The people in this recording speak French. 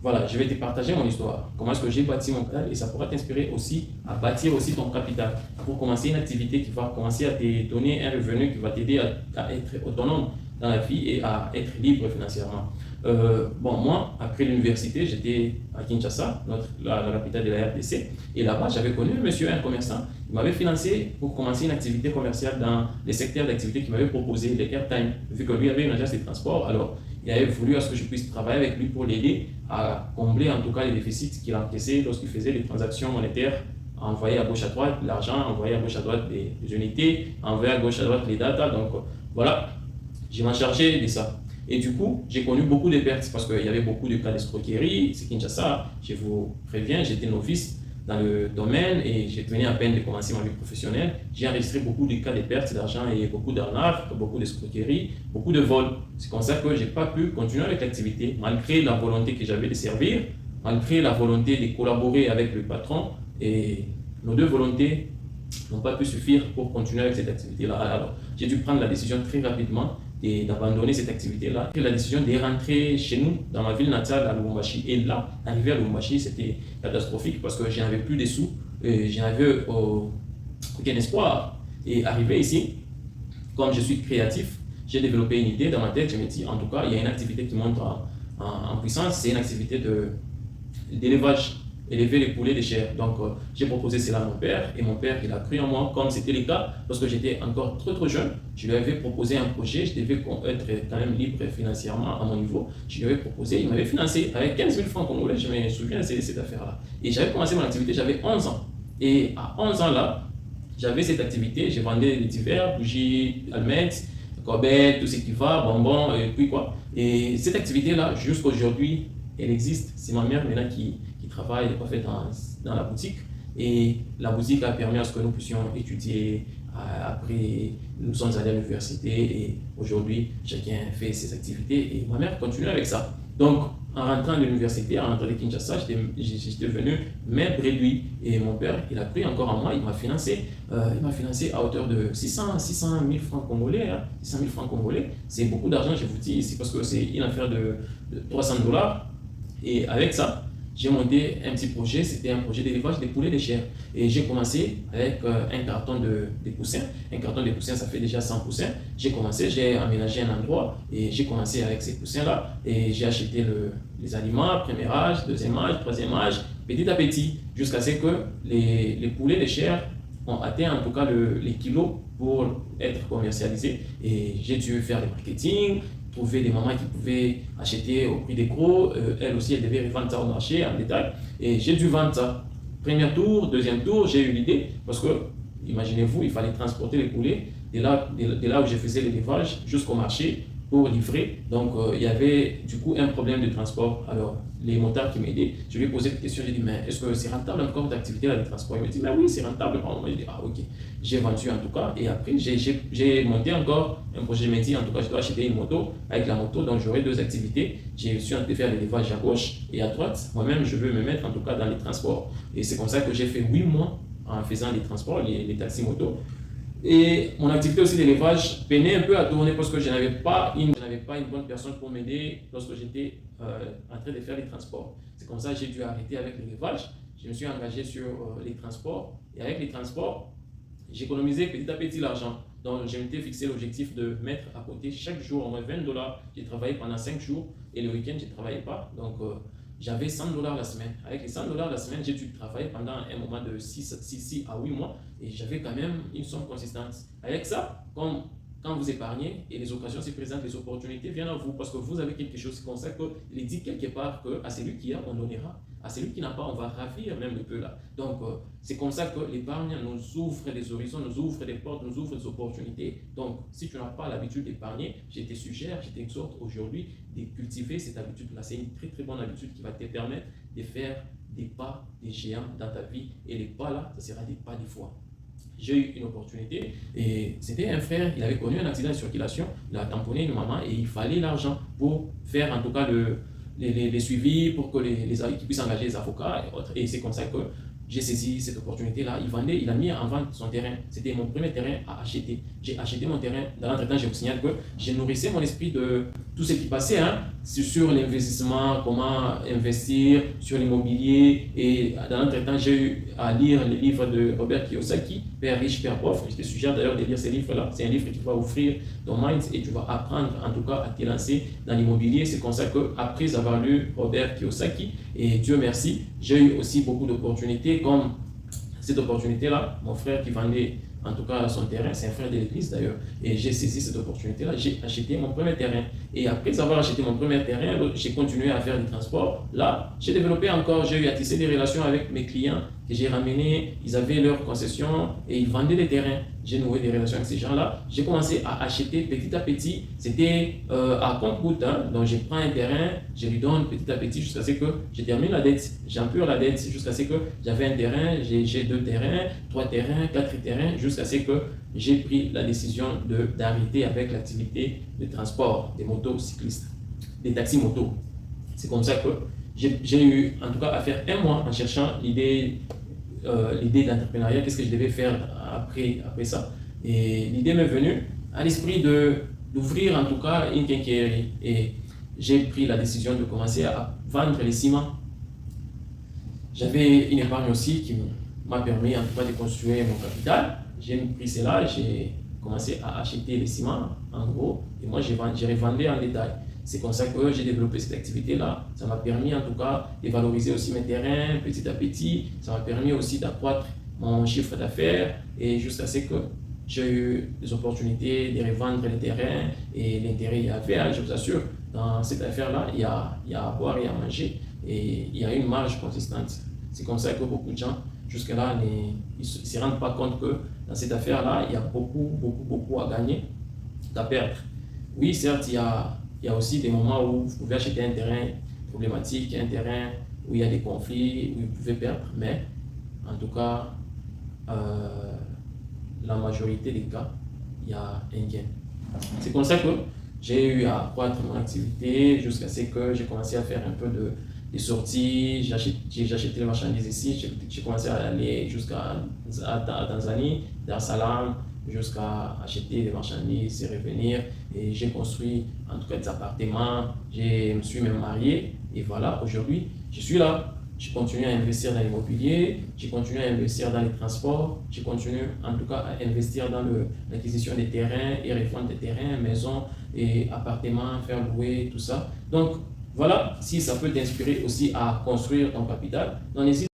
voilà, je vais te partager mon histoire. Comment est-ce que j'ai bâti mon capital et ça pourra t'inspirer aussi à bâtir aussi ton capital pour commencer une activité qui va commencer à te donner un revenu qui va t'aider à être autonome dans la vie et à être libre financièrement. Bon, moi, après l'université, j'étais à Kinshasa, la capitale de la RDC, et là-bas, j'avais connu un monsieur, un commerçant, il m'avait financé pour commencer une activité commerciale dans les secteurs d'activité qu'il m'avait proposé, les airtime, vu que lui avait une agence de transport, alors il avait voulu à ce que je puisse travailler avec lui pour l'aider à combler en tout cas les déficits qu'il encaissait lorsqu'il faisait des transactions monétaires, envoyer à gauche à droite l'argent, envoyer à gauche à droite des unités, envoyer à gauche à droite les data. Donc voilà, je m'en chargeais de ça. Et du coup, j'ai connu beaucoup de pertes parce qu'il y avait beaucoup de cas d'escroquerie. C'est Kinshasa, je vous préviens, j'étais novice dans le domaine et j'ai venais à peine de commencer ma vie professionnelle. J'ai enregistré beaucoup de cas de pertes d'argent et beaucoup d'arnaques, beaucoup d'escroqueries, beaucoup de vols. C'est comme ça que je n'ai pas pu continuer avec l'activité malgré la volonté que j'avais de servir, malgré la volonté de collaborer avec le patron. Et nos deux volontés n'ont pas pu suffire pour continuer avec cette activité-là. Alors, j'ai dû prendre la décision très rapidement d'abandonner cette activité-là. J'ai pris la décision de rentrer chez nous, dans ma ville natale à Lubumbashi. Et là, arriver à Lubumbashi, c'était catastrophique parce que je n'avais plus de sous, je n'avais aucun espoir. Et arrivé ici, comme je suis créatif, j'ai développé une idée dans ma tête. Je me dis, en tout cas, il y a une activité qui monte en puissance, c'est une activité d'élevage, élever les poulets de chair. Donc, j'ai proposé cela à mon père et mon père, il a cru en moi, comme c'était le cas lorsque j'étais encore trop jeune. Je lui avais proposé un projet, je devais être quand même libre financièrement à mon niveau. Je lui avais proposé, il m'avait financé avec 15 000 francs congolais, je me souviens de cette affaire-là. Et j'avais commencé mon activité, j'avais 11 ans. Et à 11 ans là, j'avais cette activité, je vendais des divers, bougies, allumettes, corbettes, tout ce qui va, bonbons, et puis quoi. Et cette activité-là, jusqu'à aujourd'hui, elle existe. C'est ma mère maintenant qui travaille en fait, dans la boutique. Et la boutique a permis à ce que nous puissions étudier. Après, nous sommes allés à l'université et aujourd'hui, chacun fait ses activités et ma mère continue avec ça. Donc, en rentrant de l'université, en rentrant de Kinshasa, j'étais devenu maître réduit. Et mon père, il a pris encore en moi, il m'a financé. Il m'a financé à hauteur de 600 000 francs congolais. 600 000 francs congolais, c'est beaucoup d'argent, je vous dis ici, parce que c'est une affaire de 300 $. Et avec ça, j'ai monté un petit projet, c'était un projet d'élevage des poulets de chair. Et j'ai commencé avec un carton de poussins. Un carton de poussins, ça fait déjà 100 poussins. J'ai commencé, j'ai aménagé un endroit et j'ai commencé avec ces poussins-là. Et j'ai acheté les aliments, premier âge, deuxième âge, troisième âge, petit à petit, jusqu'à ce que les poulets de chair ont atteint en tout cas les kilos pour être commercialisés. Et j'ai dû faire le marketing, trouver des mamans qui pouvaient acheter au prix des gros. Elles aussi, elles devaient revendre ça au marché en détail. Et j'ai dû vendre ça. Premier tour, deuxième tour, j'ai eu l'idée parce que, imaginez-vous, il fallait transporter les poulets de là où je faisais l'élevage jusqu'au marché pour livrer. Donc, il y avait du coup un problème de transport. Alors, les motards qui m'aidaient, je lui ai posé des questions. J'ai dit, mais est-ce que c'est rentable encore d'activité là de transport? Il me dit, mais oui, c'est rentable. Je dis, ah, ok. J'ai vendu en tout cas. Et après, j'ai monté encore un projet. Je me dis, en tout cas, je dois acheter une moto. Avec la moto, donc j'aurai deux activités. J'ai su en faire l'élevage à gauche et à droite. Moi-même, je veux me mettre en tout cas dans les transports. Et c'est comme ça que j'ai fait 8 mois en faisant les transports, les taxis moto. Et mon activité aussi d'élevage peinait un peu à tourner parce que je n'avais pas une bonne personne pour m'aider lorsque j'étais en train de faire les transports. C'est comme ça que j'ai dû arrêter avec l'élevage. Je me suis engagé sur les transports. Et avec les transports, j'économisais petit à petit l'argent. Donc, je m'étais fixé l'objectif de mettre à côté chaque jour au moins 20 $. J'ai travaillé pendant 5 jours et le week-end, je ne travaillais pas. Donc, j'avais 100 $ la semaine. Avec les 100 $ la semaine, j'ai dû travailler pendant un moment de 6 à 8 mois et j'avais quand même une somme consistante. Avec ça, comme quand vous épargnez et les occasions se présentent, les opportunités viennent à vous parce que vous avez quelque chose comme ça qu'il est dit quelque part que à celui qui a, on donnera. À celui qui n'a pas, on va ravir même le peu là. Donc, c'est comme ça que l'épargne nous ouvre des horizons, nous ouvre des portes, nous ouvre des opportunités. Donc, si tu n'as pas l'habitude d'épargner, je te suggère, je t'exhorte aujourd'hui de cultiver cette habitude-là. C'est une très très bonne habitude qui va te permettre de faire des pas, des géants dans ta vie. Et les pas là, ça sera des pas de foi. J'ai eu une opportunité et c'était un frère, il avait connu un accident de circulation, il a tamponné une maman et il fallait l'argent pour faire en tout cas les suivis, pour que qu'ils puissent engager les avocats et autres. Et c'est comme ça que j'ai saisi cette opportunité-là. Il a mis en vente son terrain. C'était mon premier terrain à acheter. J'ai acheté mon terrain. Dans l'entretemps, je vous signale que je nourrissais mon esprit de tout ce qui passait, hein, sur l'investissement, comment investir, sur l'immobilier. Et dans l'entretemps, j'ai eu à lire les livres de Robert Kiyosaki, Père riche, Père pauvre. Je te suggère d'ailleurs de lire ces livres-là. C'est un livre qui va ouvrir ton mind et tu vas apprendre en tout cas à te lancer dans l'immobilier. C'est comme ça qu'après avoir lu Robert Kiyosaki, et Dieu merci, j'ai eu aussi beaucoup d'opportunités comme cette opportunité-là, mon frère qui vendait en tout cas son terrain, c'est un frère de l'église d'ailleurs, et j'ai saisi cette opportunité-là, j'ai acheté mon premier terrain. Et après avoir acheté mon premier terrain, j'ai continué à faire du transport. Là, j'ai développé encore, j'ai eu à tisser des relations avec mes clients que j'ai ramenés, ils avaient leur concession et ils vendaient des terrains. J'ai noué des relations avec ces gens-là. J'ai commencé à acheter petit à petit. C'était à compte-gouttes. Hein. Donc, je prends un terrain, je lui donne petit à petit jusqu'à ce que je termine la dette. J'empure la dette jusqu'à ce que j'avais un terrain, j'ai 2 terrains, 3 terrains, 4 terrains, jusqu'à ce que j'ai pris la décision d'arrêter avec l'activité de transport des motos cyclistes, des taxis motos. C'est comme ça que j'ai eu en tout cas à faire un mois en cherchant l'idée d'entrepreneuriat, qu'est-ce que je devais faire après ça. Et l'idée m'est venue à l'esprit d'ouvrir en tout cas une quincaillerie. Et j'ai pris la décision de commencer à vendre les ciments. J'avais une épargne aussi qui m'a permis en tout cas de construire mon capital. J'ai pris cela, j'ai commencé à acheter les ciments en gros et moi j'ai revendé en détail. C'est comme ça que j'ai développé cette activité-là. Ça m'a permis en tout cas de valoriser aussi mes terrains petit à petit. Ça m'a permis aussi d'accroître mon chiffre d'affaires et jusqu'à ce que j'ai eu des opportunités de revendre les terrains et l'intérêt il y avait, hein, je vous assure, dans cette affaire-là, il y a à boire et à manger et il y a une marge consistante. C'est comme ça que beaucoup de gens jusque-là ne se rendent pas compte que dans cette affaire-là, il y a beaucoup à gagner qu'à perdre. Oui, certes, il y a aussi des moments où vous pouvez acheter un terrain problématique, un terrain où il y a des conflits, où vous pouvez perdre, mais en tout cas, la majorité des cas, il y a un gain. C'est comme ça que j'ai eu à accroître mon activité jusqu'à ce que j'ai commencé à faire un peu de sorties. J'ai acheté les marchandises ici, j'ai commencé à aller jusqu'à Tanzanie, Dar es Salaam, jusqu'à acheter des marchandises et revenir. Et j'ai construit en tout cas des appartements, je me suis même marié. Et voilà, aujourd'hui, je suis là. Je continue à investir dans l'immobilier, je continue à investir dans les transports, je continue en tout cas à investir dans l'acquisition des terrains et revendre des terrains, maisons et appartements, faire louer, tout ça. Donc voilà, si ça peut t'inspirer aussi à construire ton capital, n'hésite